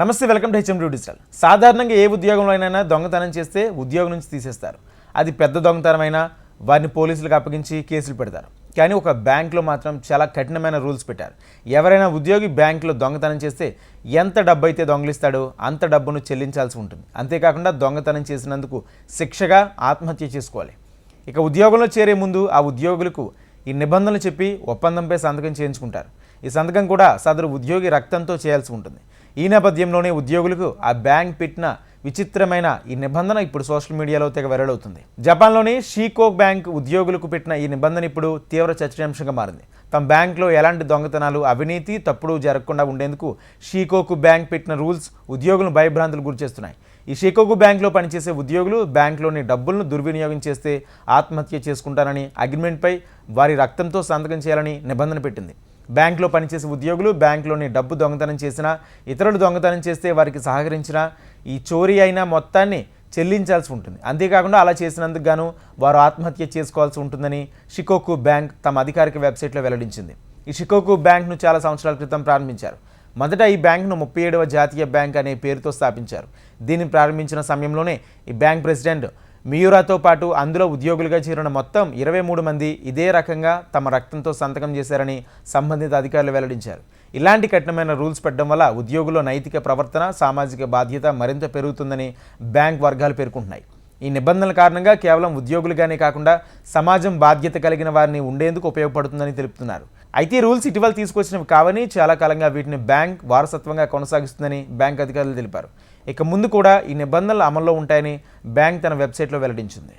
నమస్తే, welcome to HMD digital. సాధారణంగా ఏ ఉద్యోగంలో అయినా దొంగతనం చేస్తే ఉద్యోగం నుంచి తీసేస్తారు. అది పెద్ద దొంగతనమైనా వారిని పోలీసులకు అప్పగించి కేసులు పెడతారు. కానీ ఒక బ్యాంకులో మాత్రం చాలా కఠినమైన రూల్స్ పెట్టారు. ఎవరైనా ఉద్యోగి బ్యాంకులో దొంగతనం చేస్తే ఎంత డబ్బు అయితే దొంగిలిస్తాడో అంత డబ్బును చెల్లించాల్సి ఉంటుంది. అంతేకాకుండా దొంగతనం చేసినందుకు శిక్షగా ఆత్మహత్య చేసుకోవాలి. ఇక ఉద్యోగంలో చేరే ముందు ఆ ఉద్యోగులకు ఈ నిబంధనలు చెప్పి ఒప్పందంపై సంతకం చేయించుకుంటారు. ఈ సంతకం కూడా సదరు ఉద్యోగి రక్తంతో చేయాల్సి ఉంటుంది. ఈ నేపథ్యంలోనే ఉద్యోగులకు ఆ బ్యాంక్ పెట్టిన విచిత్రమైన ఈ నిబంధన ఇప్పుడు సోషల్ మీడియాలో తెగ వైరల్ అవుతుంది. జపాన్లోని షీకోకు బ్యాంక్ ఉద్యోగులకు పెట్టిన ఈ నిబంధన ఇప్పుడు తీవ్ర చర్చనీయాంశంగా మారింది. తమ బ్యాంకులో ఎలాంటి దొంగతనాలు, అవినీతి, తప్పుడు జరగకుండా ఉండేందుకు షీకోకు బ్యాంక్ పెట్టిన రూల్స్ ఉద్యోగులను భయభ్రాంతులకు గురిచేస్తున్నాయి. ఈ షీకోకు బ్యాంకులో పనిచేసే ఉద్యోగులు బ్యాంకులోని డబ్బులను దుర్వినియోగం చేస్తే ఆత్మహత్య చేసుకుంటారని, అగ్రిమెంట్పై వారి రక్తంతో సంతకం చేయాలని నిబంధన పెట్టింది. బ్యాంకులో పనిచేసే ఉద్యోగులు బ్యాంకులోని డబ్బు దొంగతనం చేసినా, ఇతరులు దొంగతనం చేస్తే వారికి సహకరించినా ఈ చోరీ అయిన మొత్తాన్ని చెల్లించాల్సి ఉంటుంది. అంతేకాకుండా అలా చేసినందుకు గాను వారు ఆత్మహత్య చేసుకోవాల్సి ఉంటుందని షికోకు బ్యాంక్ తమ అధికారిక వెబ్సైట్లో వెల్లడించింది. ఈ షికోకు బ్యాంక్ను చాలా సంవత్సరాల క్రితం ప్రారంభించారు. మొదట ఈ బ్యాంక్ను 37వ జాతీయ బ్యాంక్ అనే పేరుతో స్థాపించారు. దీన్ని ప్రారంభించిన సమయంలోనే ఈ బ్యాంక్ ప్రెసిడెంట్ మియురాతో పాటు అందులో ఉద్యోగులుగా చేరిన మొత్తం 23 మంది ఇదే రకంగా తమ రక్తంతో సంతకం చేశారని సంబంధిత అధికారులు వెల్లడించారు. ఇలాంటి కఠినమైన రూల్స్ పెట్టడం వల్ల ఉద్యోగుల్లో నైతిక ప్రవర్తన, సామాజిక బాధ్యత మరింత పెరుగుతుందని బ్యాంక్ వర్గాలు పేర్కొంటున్నాయి. ఈ నిబంధనల కారణంగా కేవలం ఉద్యోగులుగానే కాకుండా సమాజం బాధ్యత కలిగిన వారిని ఉండేందుకు ఉపయోగపడుతుందని తెలుపుతున్నారు. అయితే ఈ రూల్స్ ఇటీవల తీసుకొచ్చినవి కావని, చాలా కాలంగా వీటిని బ్యాంక్ వారసత్వంగా కొనసాగిస్తుందని బ్యాంక్ అధికారులు తెలిపారు. ఇక ముందు కూడా ఈ నిబంధనలు అమల్లో ఉంటాయని బ్యాంక్ తన వెబ్సైట్లో వెల్లడించింది.